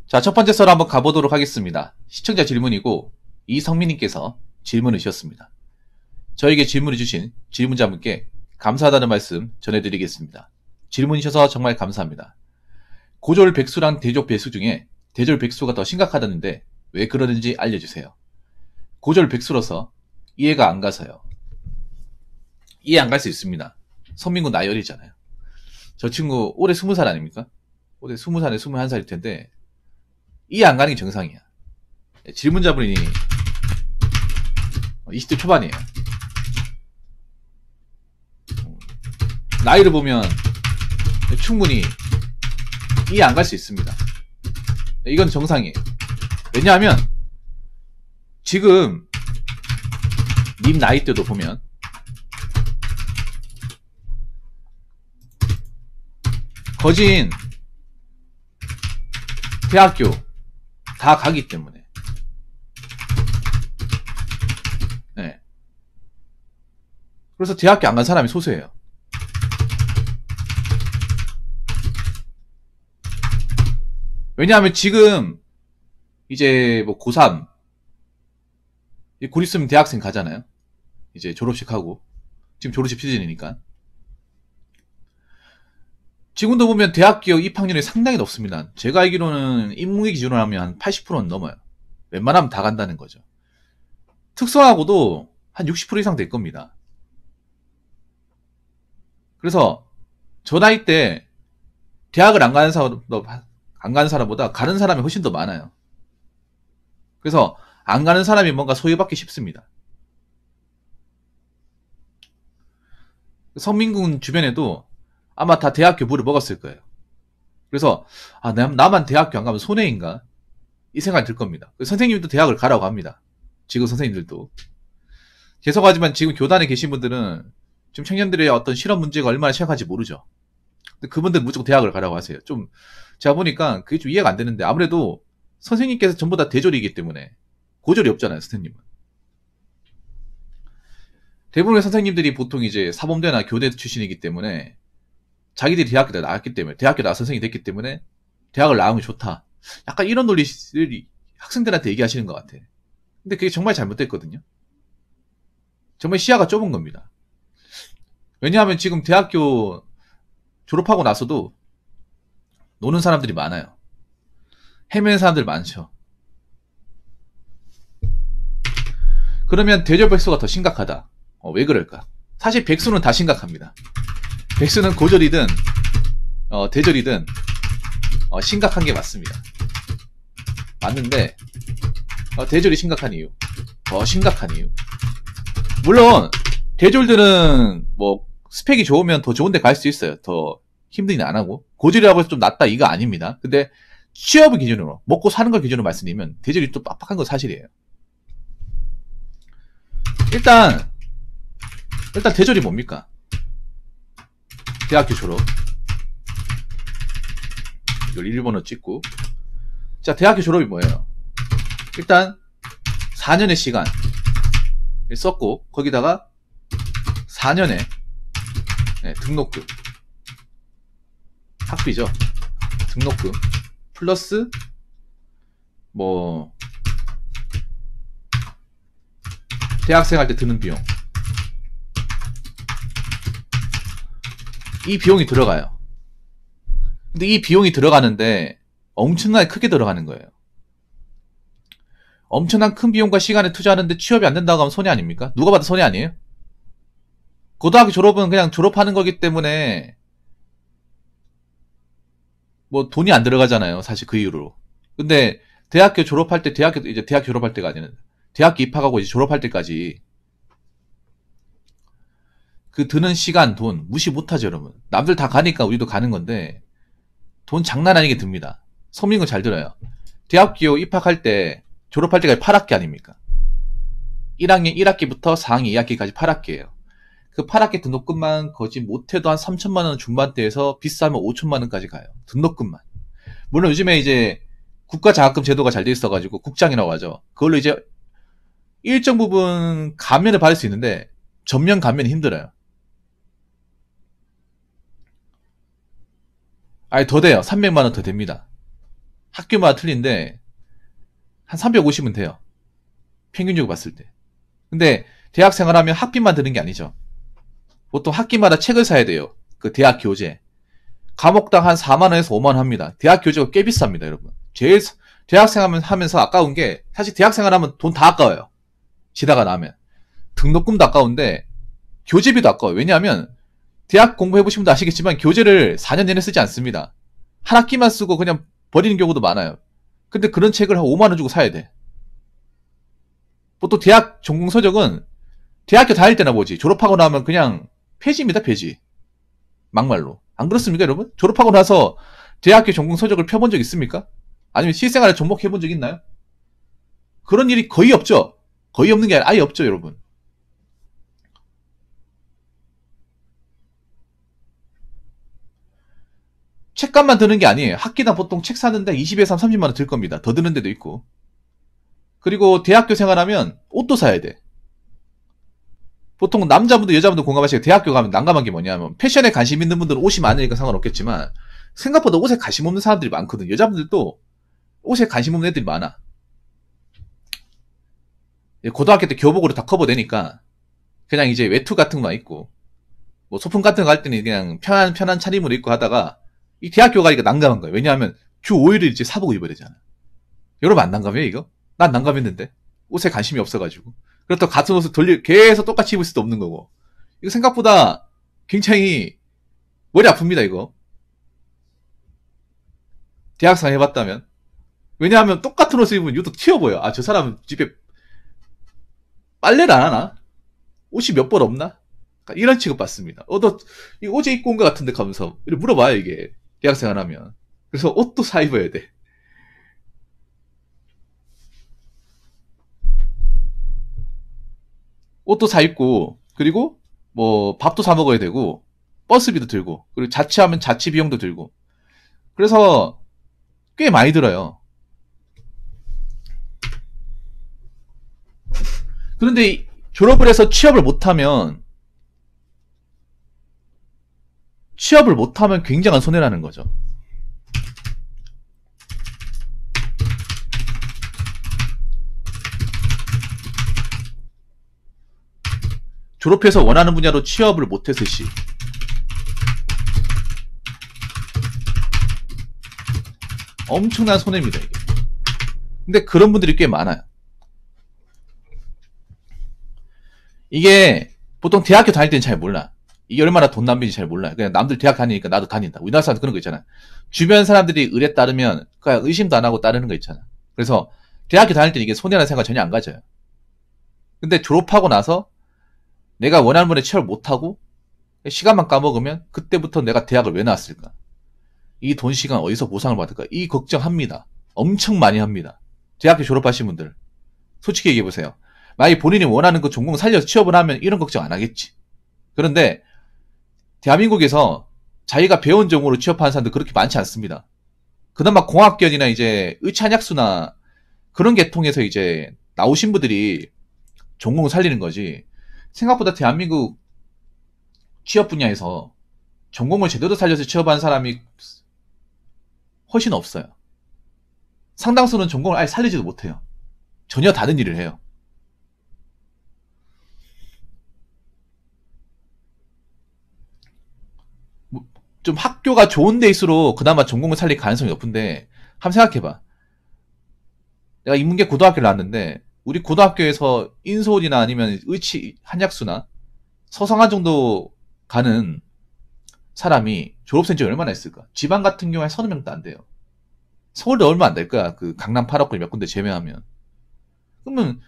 자, 첫 번째 썰 한번 가보도록 하겠습니다. 시청자 질문이고 이성민님께서 질문을 주셨습니다. 저에게 질문을 주신 질문자분께 감사하다는 말씀 전해드리겠습니다. 질문 주셔서 정말 감사합니다. 고졸 백수랑 대졸 백수 중에 대졸 백수가 더 심각하다는데 왜 그러는지 알려주세요. 고졸 백수로서 이해가 안 가서요. 이해 안 갈 수 있습니다. 선민군 나이 어리잖아요. 저 친구 올해 20살 아닙니까? 올해 20살에 21살일 텐데 이해 안 가는 게 정상이야. 질문자분이 20대 초반이에요. 나이를 보면 충분히 이해 안 갈 수 있습니다. 이건 정상이에요. 왜냐하면 지금 님 나이 때도 보면 거진 대학교 다 가기 때문에 네. 그래서 대학교 안 간 사람이 소수예요. 왜냐하면 지금 이제 뭐 고3 곧 있으면 대학생 가잖아요. 이제 졸업식 하고 지금 졸업식 시즌이니까 지금도 보면 대학교 입학률이 상당히 높습니다. 제가 알기로는 인문계 기준으로 하면 한 80%는 넘어요. 웬만하면 다 간다는 거죠. 특성하고도 한 60% 이상 될 겁니다. 그래서 저 나이 때 대학을 안 가는 사람보다 가는 사람이 훨씬 더 많아요. 그래서 안 가는 사람이 뭔가 소외받기 쉽습니다. 성민군 주변에도 아마 다 대학교 물을 먹었을 거예요. 그래서 나만 대학교 안 가면 손해인가? 이 생각이 들 겁니다. 선생님도 대학을 가라고 합니다. 지금 선생님들도. 계속하지만 지금 교단에 계신 분들은 지금 청년들의 어떤 실업 문제가 얼마나 심각한지 모르죠. 근데 그분들 무조건 대학을 가라고 하세요. 좀 제가 보니까 그게 좀 이해가 안 되는데 아무래도 선생님께서 전부 다 대졸이기 때문에 고졸이 없잖아요, 선생님은. 대부분의 선생님들이 보통 이제 사범대나 교대 출신이기 때문에 자기들이 대학교 나왔기 때문에 대학교 나와서 선생님이 됐기 때문에 대학을 나오면 좋다. 약간 이런 논리를 학생들한테 얘기하시는 것 같아. 근데 그게 정말 잘못됐거든요. 정말 시야가 좁은 겁니다. 왜냐하면 지금 대학교 졸업하고 나서도 노는 사람들이 많아요. 헤매는 사람들 많죠. 그러면 대졸 백수가 더 심각하다. 왜 그럴까? 사실 백수는 다 심각합니다. 백수는 고졸이든 대졸이든 심각한 게 맞습니다. 맞는데 대졸이 심각한 이유, 더 심각한 이유. 물론 대졸들은 뭐 스펙이 좋으면 더 좋은 데 갈 수 있어요. 더 힘든 일 안 하고. 고졸이라고 해서 좀 낫다 이거 아닙니다. 근데 취업을 기준으로 먹고 사는 걸 기준으로 말씀드리면 대졸이 또 빡빡한 건 사실이에요. 일단 대졸이 뭡니까? 대학교 졸업. 이걸 일본어 찍고. 자, 대학교 졸업이 뭐예요? 일단 4년의 시간 썼고 거기다가 4년의 등록금, 학비죠. 등록금 플러스 뭐 대학생 할 때 드는 비용, 이 비용이 들어가요. 근데 이 비용이 들어가는데 엄청나게 크게 들어가는 거예요. 엄청난 큰 비용과 시간을 투자하는데 취업이 안 된다고 하면 손해 아닙니까? 누가 봐도 손해 아니에요? 고등학교 졸업은 그냥 졸업하는 거기 때문에 뭐 돈이 안 들어가잖아요. 사실 그 이후로. 근데 대학교 졸업할 때 이제 대학 졸업할 때가 아니라 대학교 입학하고 이제 졸업할 때까지 그 드는 시간, 돈 무시 못하죠, 여러분. 남들 다 가니까 우리도 가는 건데 돈 장난 아니게 듭니다. 성민군 잘 들어요. 대학교 입학할 때 졸업할 때까지 8학기 아닙니까? 1학년 1학기부터 4학년 2학기까지 8학기예요. 그 8학기 등록금만 거의 못해도 한 3천만 원 중반대에서 비싸면 5천만 원까지 가요. 등록금만. 물론 요즘에 이제 국가장학금 제도가 잘 돼 있어가지고 국장이라고 하죠. 그걸로 이제 일정 부분 감면을 받을 수 있는데 전면 감면이 힘들어요. 아니 더 돼요. 300만 원 더 됩니다. 학교마다 틀린데 한 350은 돼요. 평균적으로 봤을 때. 근데 대학 생활하면 학비만 드는 게 아니죠. 보통 학기마다 책을 사야 돼요. 그 대학 교재. 과목당 한 4만원에서 5만원 합니다. 대학 교재가 꽤 비쌉니다, 여러분. 제일 대학생 하면서 아까운 게 사실 대학생활 하면 돈 다 아까워요. 지다가 나면. 등록금도 아까운데 교재비도 아까워요. 왜냐하면 대학 공부해보신 분도 아시겠지만 교재를 4년 내내 쓰지 않습니다. 한 학기만 쓰고 그냥 버리는 경우도 많아요. 근데 그런 책을 한 5만원 주고 사야 돼. 보통 대학 전공서적은 대학교 다닐 때나 보지. 졸업하고 나면 그냥 폐지입니다, 폐지. 막말로. 안 그렇습니까, 여러분? 졸업하고 나서 대학교 전공서적을 펴본 적 있습니까? 아니면 실생활에 접목해본 적 있나요? 그런 일이 거의 없죠. 거의 없는 게 아니라 아예 없죠, 여러분. 책값만 드는 게 아니에요. 학기당 보통 책 사는데 20에서 30만원 들 겁니다. 더 드는 데도 있고. 그리고 대학교 생활하면 옷도 사야 돼. 보통 남자분들 여자분들 공감하시고 대학교 가면 난감한 게 뭐냐면 패션에 관심 있는 분들은 옷이 많으니까 상관없겠지만 생각보다 옷에 관심 없는 사람들이 많거든. 여자분들도 옷에 관심 없는 애들이 많아. 고등학교 때 교복으로 다 커버되니까 그냥 이제 외투 같은 거만 입고 뭐 소품 같은 거 할 때는 그냥 편한 차림으로 입고 하다가 이 대학교 가니까 난감한 거예요. 왜냐하면 주 5일을 이제 사복 입어야 되잖아. 여러분 안 난감해요 이거? 난 난감했는데 옷에 관심이 없어가지고 그렇다고 같은 옷을 계속 똑같이 입을 수도 없는 거고 이거 생각보다 굉장히 머리 아픕니다 이거. 대학생 해봤다면 왜냐하면 똑같은 옷을 입으면 유독 튀어 보여. 아 저 사람은 집에 빨래를 안 하나? 옷이 몇 벌 없나? 이런 취급 받습니다. 너 이거 어제 입고 온 것 같은데 하면서 이렇게 물어봐요 이게 대학생활 하면. 그래서 옷도 사 입어야 돼. 옷도 사 입고 그리고 뭐 밥도 사 먹어야 되고 버스비도 들고 그리고 자취하면 자취 비용도 들고 그래서 꽤 많이 들어요. 그런데 졸업을 해서 취업을 못하면 굉장한 손해라는 거죠. 졸업해서 원하는 분야로 취업을 못했을 시 엄청난 손해입니다 이게. 근데 그런 분들이 꽤 많아요. 이게 보통 대학교 다닐 때는 잘 몰라. 이게 얼마나 돈 낭비인지 잘 몰라요. 그냥 남들 대학 다니니까 나도 다닌다. 우리나라 사람들 그런 거 있잖아. 주변 사람들이 의뢰 따르면 그냥 의심도 안 하고 따르는 거 있잖아. 그래서 대학교 다닐 때 이게 손해라는 생각 전혀 안 가져요. 근데 졸업하고 나서 내가 원하는 분에 취업을 못하고 시간만 까먹으면 그때부터 내가 대학을 왜 나왔을까? 이 돈 시간 어디서 보상을 받을까? 이 걱정합니다. 엄청 많이 합니다. 대학교 졸업하신 분들 솔직히 얘기해보세요. 만약에 본인이 원하는 그 전공을 살려서 취업을 하면 이런 걱정 안 하겠지. 그런데 대한민국에서 자기가 배운 전공으로 취업하는 사람들 그렇게 많지 않습니다. 그나마 공학견이나 이제 의찬약수나 그런 계통에서 이제 나오신 분들이 전공을 살리는 거지. 생각보다 대한민국 취업 분야에서 전공을 제대로 살려서 취업한 사람이 훨씬 없어요. 상당수는 전공을 아예 살리지도 못해요. 전혀 다른 일을 해요. 좀 학교가 좋은 데일수록 그나마 전공을 살릴 가능성이 높은데 한번 생각해봐. 내가 인문계 고등학교를 나왔는데 우리 고등학교에서 인서울이나 아니면 의치 한약수나 서성한 정도 가는 사람이 졸업생 중에 얼마나 있을까? 지방 같은 경우에 30명도 안 돼요. 서울도 얼마 안 될 거야. 그 강남 8억권 몇 군데 제외하면. 그러면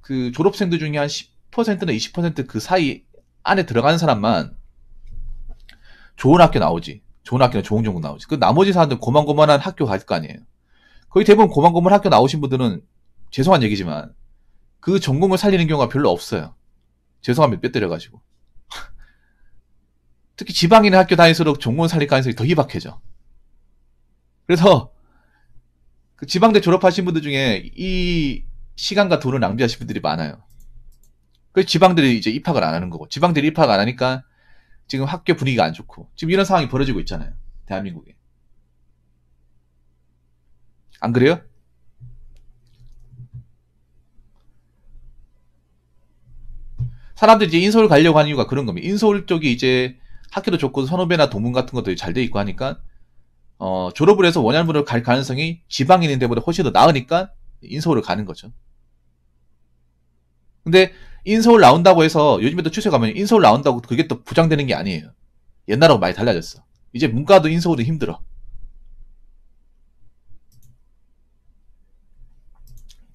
그 졸업생들 중에 한 10%나 20%그 사이 안에 들어가는 사람만 좋은 학교 나오지. 좋은 학교나 좋은 전공 나오지. 그 나머지 사람들 고만고만한 학교 갈 거 아니에요. 거의 대부분 고만고만한 학교 나오신 분들은 죄송한 얘기지만 그 전공을 살리는 경우가 별로 없어요. 죄송합니다. 뼈 때려가지고. 특히 지방에 있는 학교 다닐수록 전공을 살릴 가능성이 더 희박해져. 그래서 그 지방대 졸업하신 분들 중에 이 시간과 돈을 낭비하신 분들이 많아요. 그래서 지방들이 이제 입학을 안 하는 거고 지방들이 입학 안 하니까 지금 학교 분위기가 안 좋고 지금 이런 상황이 벌어지고 있잖아요. 대한민국에. 안 그래요? 사람들이 이제 인서울 가려고 하는 이유가 그런 겁니다. 인서울 쪽이 이제 학교도 좋고 선후배나 동문 같은 것도 잘 돼 있고 하니까 졸업을 해서 원양부를 갈 가능성이 지방에 있는 데보다 훨씬 더 나으니까 인서울을 가는 거죠. 근데 인서울 나온다고 해서 요즘에도 추세 가면 인서울 나온다고 그게 또 보장되는 게 아니에요. 옛날하고 많이 달라졌어. 이제 문과도 인서울은 힘들어.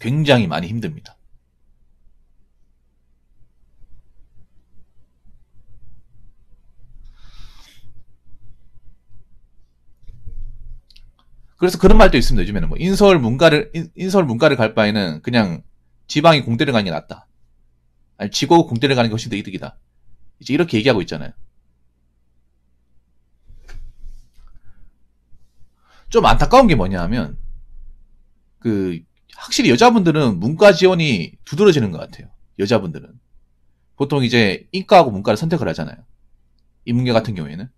굉장히 많이 힘듭니다. 그래서 그런 말도 있습니다. 요즘에는 뭐 인서울 문과를 갈 바에는 그냥 지방이 공대를 가는 게 낫다. 아니 지고 공대를 가는 게 훨씬 더 이득이다. 이제 이렇게 얘기하고 있잖아요. 좀 안타까운 게 뭐냐 하면 그 확실히 여자분들은 문과 지원이 두드러지는 것 같아요. 여자분들은 보통 이제 인과하고 문과를 선택을 하잖아요. 인문계 같은 경우에는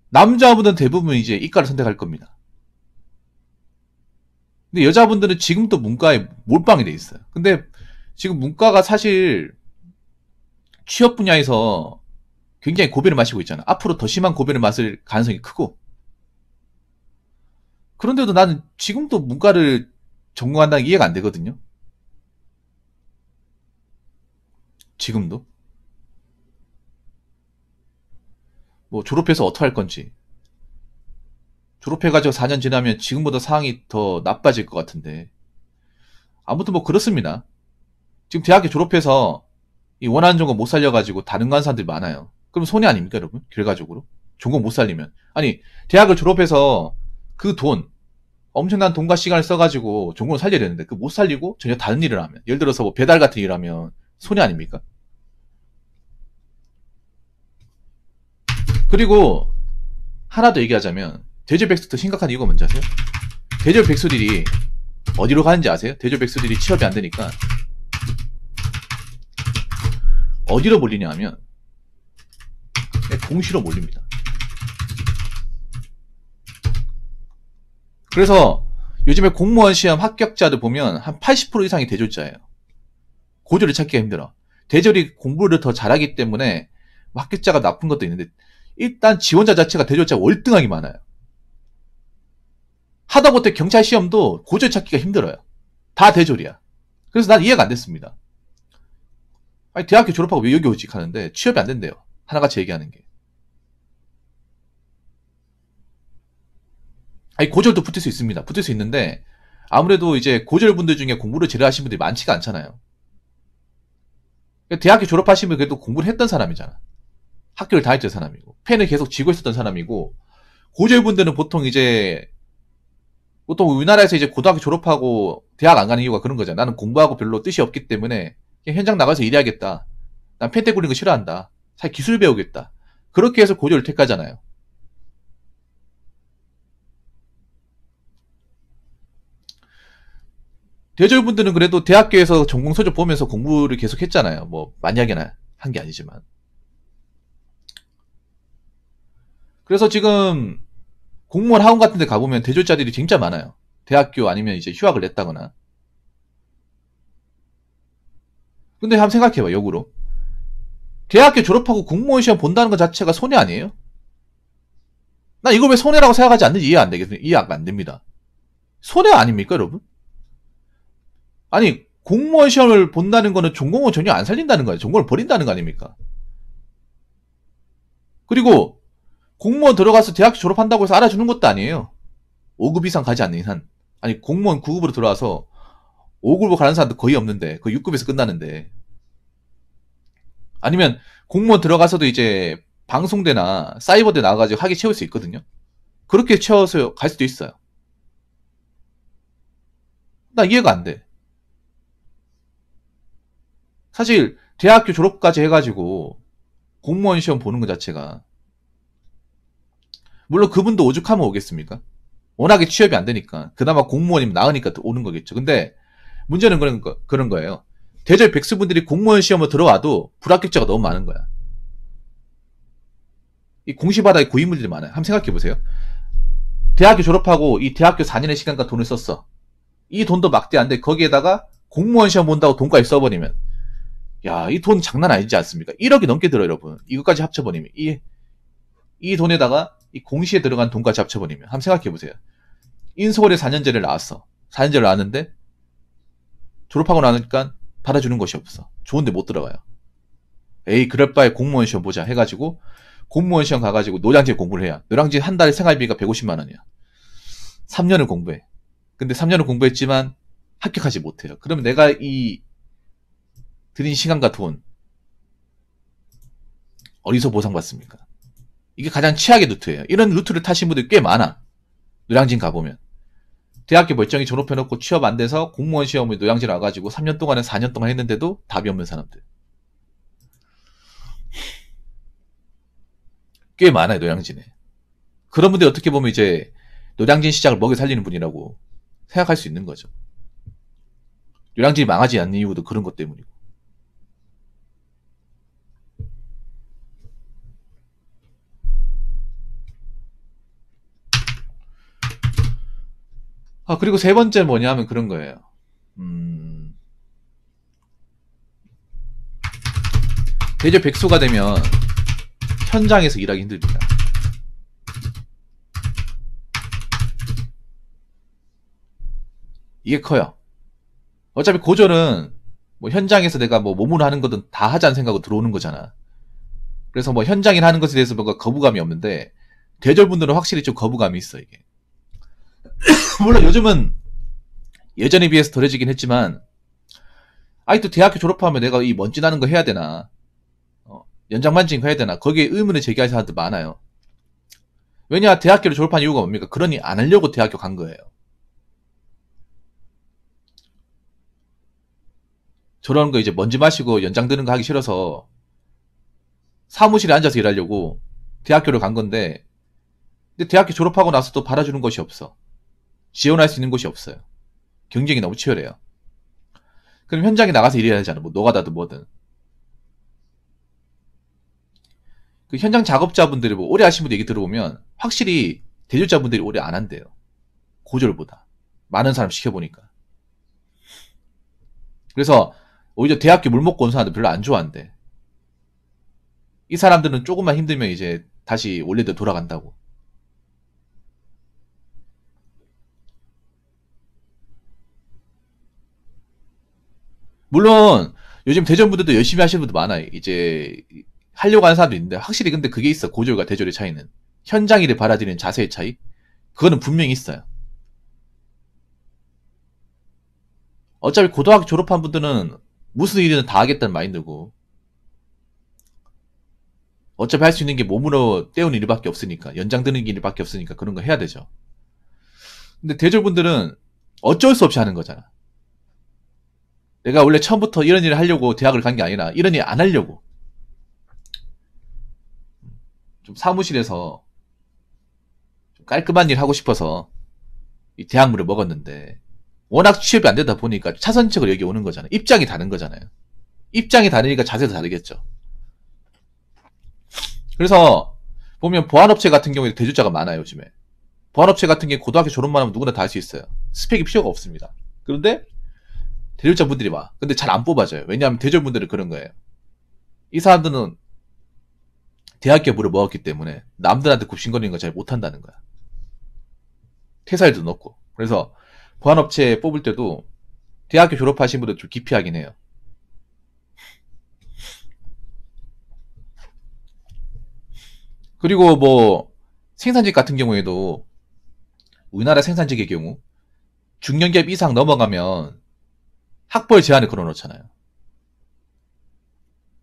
남자분들은 대부분 이제 이과를 선택할 겁니다. 근데 여자분들은 지금도 문과에 몰빵이 돼 있어요. 근데 지금 문과가 사실 취업 분야에서 굉장히 고배를 마시고 있잖아. 앞으로 더 심한 고배를 마실 가능성이 크고. 그런데도 나는 지금도 문과를 전공한다는 게 이해가 안 되거든요. 지금도. 뭐 졸업해서 어떻게 할 건지. 졸업해가지고 4년 지나면 지금보다 상황이 더 나빠질 것 같은데. 아무튼 뭐 그렇습니다. 지금 대학교 졸업해서 이 원하는 전공 못 살려가지고 다른 거 하는 사람들이 많아요. 그럼 손해 아닙니까, 여러분? 결과적으로. 전공 못 살리면. 아니, 대학을 졸업해서 그 돈, 엄청난 돈과 시간을 써가지고 전공을 살려야 되는데, 그 못 살리고 전혀 다른 일을 하면. 예를 들어서 뭐 배달 같은 일을 하면 손해 아닙니까? 그리고 하나 더 얘기하자면, 대졸 백수도 심각한 이유가 뭔지 아세요? 대졸 백수들이 어디로 가는지 아세요? 대졸 백수들이 취업이 안 되니까 어디로 몰리냐 하면 공시로 몰립니다. 그래서 요즘에 공무원 시험 합격자들 보면 한 80% 이상이 대졸자예요. 고졸을 찾기가 힘들어. 대졸이 공부를 더 잘하기 때문에 합격자가 나쁜 것도 있는데 일단 지원자 자체가 대졸자가 월등하게 많아요. 하다못해 경찰 시험도 고졸 찾기가 힘들어요. 다 대졸이야. 그래서 난 이해가 안 됐습니다. 아니 대학교 졸업하고 왜 여기 오지 하는데 취업이 안 된대요. 하나같이 얘기하는 게. 아니 고졸도 붙을 수 있습니다. 붙을 수 있는데 아무래도 이제 고졸분들 중에 공부를 제대로 하신 분들이 많지가 않잖아요. 대학교 졸업하시면 그래도 공부를 했던 사람이잖아. 학교를 다녔던 사람이고 펜을 계속 쥐고 있었던 사람이고 고졸분들은 보통 우리나라에서 이제 고등학교 졸업하고 대학 안 가는 이유가 그런 거잖아. 나는 공부하고 별로 뜻이 없기 때문에 그냥 현장 나가서 일해야겠다. 난 펜대 굴리는 거 싫어한다. 사실 기술 배우겠다. 그렇게 해서 고졸을 택하잖아요. 대졸분들은 그래도 대학교에서 전공 서적 보면서 공부를 계속 했잖아요. 뭐 만약에나 한 게 아니지만. 그래서 지금 공무원 학원 같은 데 가보면 대졸자들이 진짜 많아요. 대학교 아니면 이제 휴학을 냈다거나. 근데 한번 생각해봐, 역으로. 대학교 졸업하고 공무원 시험 본다는 것 자체가 손해 아니에요? 나 이걸 왜 손해라고 생각하지 않는지 이해가 안 됩니다. 손해 아닙니까, 여러분? 아니, 공무원 시험을 본다는 거는 전공을 전혀 안 살린다는 거예요. 전공을 버린다는 거 아닙니까? 그리고 공무원 들어가서 대학교 졸업한다고 해서 알아주는 것도 아니에요. 5급 이상 가지 않는 이상. 아니, 공무원 9급으로 들어와서 5급으로 가는 사람도 거의 없는데, 거의 6급에서 끝나는데. 아니면 공무원 들어가서도 이제 방송대나 사이버대 나가가지고 학위 채울 수 있거든요. 그렇게 채워서 갈 수도 있어요. 나 이해가 안 돼. 사실 대학교 졸업까지 해가지고 공무원 시험 보는 것 자체가 물론 그분도 오죽하면 오겠습니까? 워낙에 취업이 안 되니까 그나마 공무원이면 나으니까 오는 거겠죠. 근데 문제는 그런 거예요. 대졸 백수분들이 공무원 시험을 들어와도 불합격자가 너무 많은 거야. 이 공시바닥에 고인물들이 많아요. 한번 생각해 보세요. 대학교 졸업하고 이 대학교 4년의 시간과 돈을 썼어. 이 돈도 막대한데 거기에다가 공무원 시험 본다고 돈까지 써버리면 야, 이 돈 장난 아니지 않습니까? 1억이 넘게 들어요, 여러분. 이것까지 합쳐버리면 이 돈에다가 이 공시에 들어간 돈까지 합쳐버리면 한번 생각해보세요. 인서울에 4년제를 나왔어. 4년제를 나왔는데 졸업하고 나니까 받아주는 것이 없어. 좋은데 못 들어가요. 에이, 그럴 바에 공무원 시험 보자 해가지고 공무원 시험 가가지고 노량진 공부를 해야. 노량진 한 달에 생활비가 150만 원이야. 3년을 공부해. 근데 3년을 공부했지만 합격하지 못해요. 그러면 내가 이 들인 시간과 돈 어디서 보상받습니까? 이게 가장 최악의 루트예요. 이런 루트를 타신 분들이 꽤 많아. 노량진 가보면. 대학교 멀쩡히 졸업해놓고 취업 안 돼서 공무원 시험을 노량진 와가지고 3년 동안에 4년 동안 했는데도 답이 없는 사람들. 꽤 많아요, 노량진에. 그런 분들이 어떻게 보면 이제 노량진 시장을 먹여 살리는 분이라고 생각할 수 있는 거죠. 노량진이 망하지 않는 이유도 그런 것 때문이고. 그리고 세 번째 뭐냐면 그런 거예요. 대졸 백수가 되면 현장에서 일하기 힘듭니다. 이게 커요. 어차피 고졸은 뭐 현장에서 내가 뭐 몸으로 하는 거든 다 하자는 생각으로 들어오는 거잖아. 그래서 뭐 현장일 하는 것에 대해서 뭔가 거부감이 없는데 대졸분들은 확실히 좀 거부감이 있어, 이게. 물론 요즘은 예전에 비해서 덜해지긴 했지만 아직도 대학교 졸업하면 내가 이 먼지 나는 거 해야 되나, 연장반증 해야 되나, 거기에 의문을 제기할 사람들 많아요. 왜냐, 대학교를 졸업한 이유가 뭡니까? 그러니 안 하려고 대학교 간 거예요. 저런 거 이제 먼지 마시고 연장 드는 거 하기 싫어서 사무실에 앉아서 일하려고 대학교를 간 건데, 근데 대학교 졸업하고 나서도 받아주는 것이 없어. 지원할 수 있는 곳이 없어요. 경쟁이 너무 치열해요. 그럼 현장에 나가서 일해야 하잖아. 뭐 노가다든 뭐든. 그 현장 작업자분들이 뭐 오래 하신 분들 얘기 들어보면 확실히 대졸자분들이 오래 안 한대요. 고졸보다. 많은 사람 시켜보니까. 그래서 오히려 대학교 물 먹고 온 사람들 별로 안 좋아한대. 이 사람들은 조금만 힘들면 이제 다시 원래대로 돌아간다고. 물론 요즘 대졸분들도 열심히 하시는 분도 많아요. 이제 하려고 하는 사람도 있는데 확실히 근데 그게 있어. 고졸과 대졸의 차이는. 현장 일을 받아들이는 자세의 차이? 그거는 분명히 있어요. 어차피 고등학교 졸업한 분들은 무슨 일이든 다 하겠다는 마인드고, 어차피 할 수 있는 게 몸으로 때우는 일밖에 없으니까, 연장 드는 일밖에 없으니까 그런 거 해야 되죠. 근데 대졸분들은 어쩔 수 없이 하는 거잖아. 내가 원래 처음부터 이런 일을 하려고 대학을 간 게 아니라 이런 일 안 하려고 좀 사무실에서 좀 깔끔한 일 하고 싶어서 이 대학물을 먹었는데 워낙 취업이 안 되다 보니까 차선책으로 여기 오는 거잖아요. 입장이 다른 거잖아요. 입장이 다르니까 자세도 다르겠죠. 그래서 보면 보안업체 같은 경우에 대졸자가 많아요, 요즘에. 보안업체 같은 게 고등학교 졸업만 하면 누구나 다 할 수 있어요. 스펙이 필요가 없습니다. 그런데 대졸자 분들이 와. 근데 잘 안 뽑아져요. 왜냐하면 대졸분들은 그런 거예요. 이 사람들은 대학교 물을 먹었기 때문에 남들한테 굽신거리는 거 잘 못한다는 거야. 퇴사율도 높고. 그래서 보안업체 뽑을 때도 대학교 졸업하신 분들 좀 기피하긴 해요. 그리고 뭐 생산직 같은 경우에도 우리나라 생산직의 경우 중견기업 이상 넘어가면 학벌 제한을 걸어놓잖아요.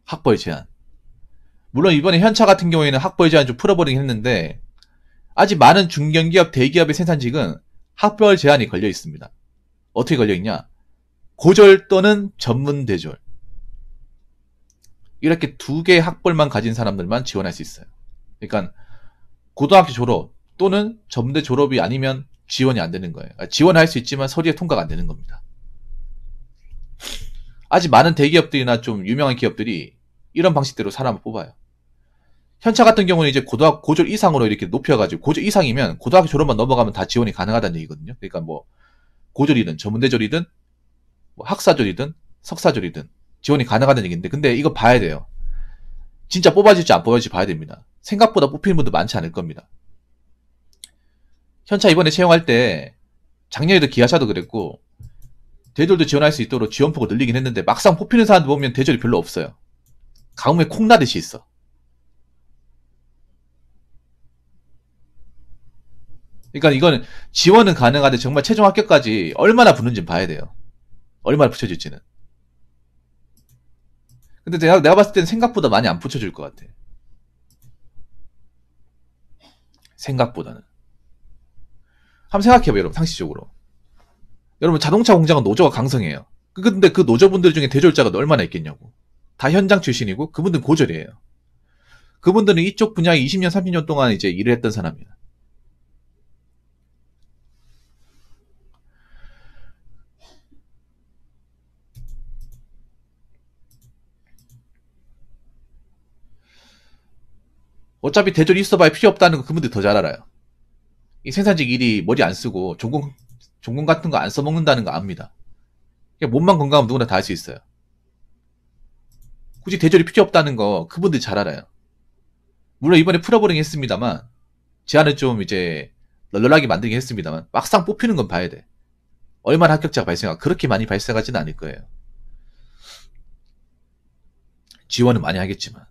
학벌 제한. 물론 이번에 현차 같은 경우에는 학벌 제한 좀 풀어버리긴 했는데 아직 많은 중견기업, 대기업의 생산직은 학벌 제한이 걸려 있습니다. 어떻게 걸려 있냐? 고졸 또는 전문 대졸. 이렇게 두 개의 학벌만 가진 사람들만 지원할 수 있어요. 그러니까 고등학교 졸업 또는 전문대 졸업이 아니면 지원이 안 되는 거예요. 지원할 수 있지만 서류에 통과가 안 되는 겁니다. 아직 많은 대기업들이나 좀 유명한 기업들이 이런 방식대로 사람을 뽑아요. 현차 같은 경우는 이제 고졸 이상으로 이렇게 높여가지고, 고졸 이상이면 고등학교 졸업만 넘어가면 다 지원이 가능하다는 얘기거든요. 그러니까 뭐, 고졸이든 전문대졸이든 뭐 학사졸이든 석사졸이든 지원이 가능하다는 얘기인데, 근데 이거 봐야 돼요. 진짜 뽑아질지 안 뽑아질지 봐야 됩니다. 생각보다 뽑히는 분들 많지 않을 겁니다. 현차 이번에 채용할 때 작년에도 기아차도 그랬고 대졸도 지원할 수 있도록 지원폭을 늘리긴 했는데 막상 뽑히는 사람들 보면 대졸이 별로 없어요. 가뭄에 콩나듯이 있어. 그러니까 이거는 지원은 가능한데 정말 최종 합격까지 얼마나 붙는지 봐야 돼요. 얼마나 붙여질지는. 근데 내가 봤을 때는 생각보다 많이 안 붙여줄 것 같아. 생각보다는. 한번 생각해봐요, 여러분, 상식적으로. 여러분, 자동차 공장은 노조가 강성해요. 근데 그 노조분들 중에 대졸자가 얼마나 있겠냐고. 다 현장 출신이고, 그분들은 고졸이에요. 그분들은 이쪽 분야에 20년, 30년 동안 이제 일을 했던 사람이야. 어차피 대졸이 있어봐야 필요 없다는 거 그분들 더 잘 알아요. 이 생산직 일이 머리 안 쓰고 전공 같은 거 안 써먹는다는 거 압니다. 그냥 몸만 건강하면 누구나 다 할 수 있어요. 굳이 대졸이 필요 없다는 거 그분들 잘 알아요. 물론 이번에 풀어버리긴 했습니다만 제안을 좀 이제 널널하게 만들긴 했습니다만 막상 뽑히는 건 봐야 돼. 얼마나 합격자가 발생하고 그렇게 많이 발생하지는 않을 거예요. 지원은 많이 하겠지만.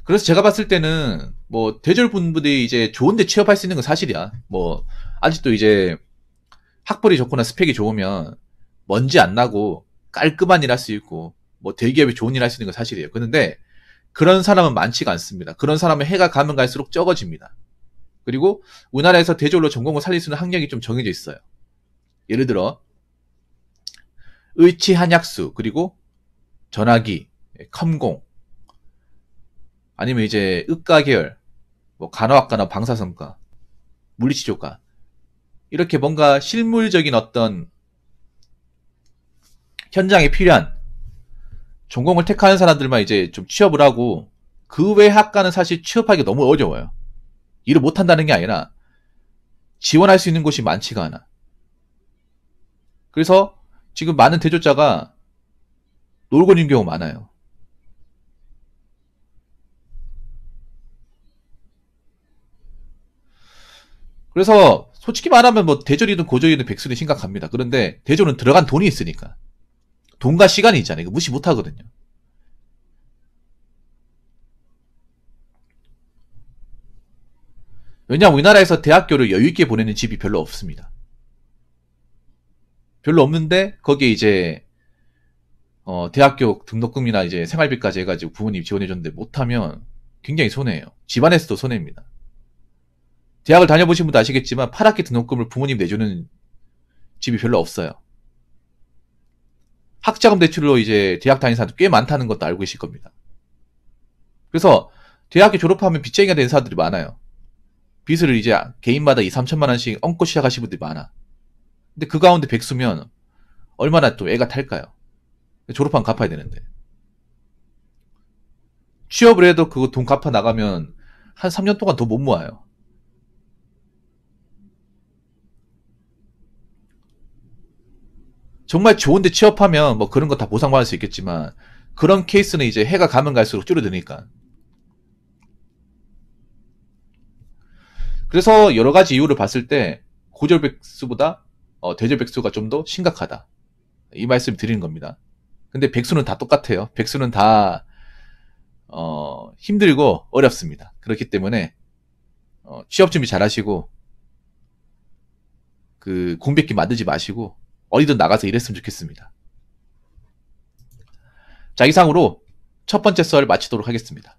그래서 제가 봤을 때는 뭐 대졸 분들이 이제 좋은데 취업할 수 있는 건 사실이야. 뭐 아직도 이제 학벌이 좋거나 스펙이 좋으면 먼지 안 나고 깔끔한 일 할 수 있고 뭐 대기업이 좋은 일 할 수 있는 건 사실이에요. 그런데 그런 사람은 많지가 않습니다. 그런 사람은 해가 가면 갈수록 적어집니다. 그리고 우리나라에서 대졸로 전공을 살릴 수 있는 학력이 좀 정해져 있어요. 예를 들어 의치 한약수 그리고 전화기, 컴공 아니면 이제 의과 계열, 뭐 간호학과나 방사선과, 물리치료과 이렇게 뭔가 실물적인 어떤 현장에 필요한 전공을 택하는 사람들만 이제 좀 취업을 하고 그 외 학과는 사실 취업하기 너무 어려워요. 일을 못한다는 게 아니라 지원할 수 있는 곳이 많지가 않아. 그래서 지금 많은 대졸자가 놀고 있는 경우가 많아요. 그래서 솔직히 말하면 뭐 대졸이든 고졸이든 백수는 심각합니다. 그런데 대졸은 들어간 돈이 있으니까. 돈과 시간이 있잖아요. 이거 무시 못 하거든요. 왜냐하면 우리나라에서 대학교를 여유있게 보내는 집이 별로 없습니다. 별로 없는데 거기에 이제 대학교 등록금이나 이제 생활비까지 해가지고 부모님이 지원해줬는데 못하면 굉장히 손해예요. 집안에서도 손해입니다. 대학을 다녀보신 분도 아시겠지만 8학기 등록금을 부모님 내주는 집이 별로 없어요. 학자금 대출로 이제 대학 다니는 사람들 꽤 많다는 것도 알고 계실 겁니다. 그래서 대학교 졸업하면 빚쟁이가 된 사람들이 많아요. 빚을 이제 개인마다 2, 3천만 원씩 얹고 시작하신 분들이 많아. 근데 그 가운데 백수면 얼마나 또 애가 탈까요? 졸업하면 갚아야 되는데. 취업을 해도 그거 돈 갚아 나가면 한 3년 동안 더 못 모아요. 정말 좋은데 취업하면 뭐 그런 거 다 보상받을 수 있겠지만 그런 케이스는 이제 해가 가면 갈수록 줄어드니까. 그래서 여러 가지 이유를 봤을 때 고졸 백수보다 대졸 백수가 좀 더 심각하다. 이 말씀 드리는 겁니다. 근데 백수는 다 똑같아요. 백수는 다 힘들고 어렵습니다. 그렇기 때문에 취업 준비 잘 하시고 그 공백기 만들지 마시고 어디든 나가서 일했으면 좋겠습니다. 자, 이상으로 첫 번째 썰 마치도록 하겠습니다.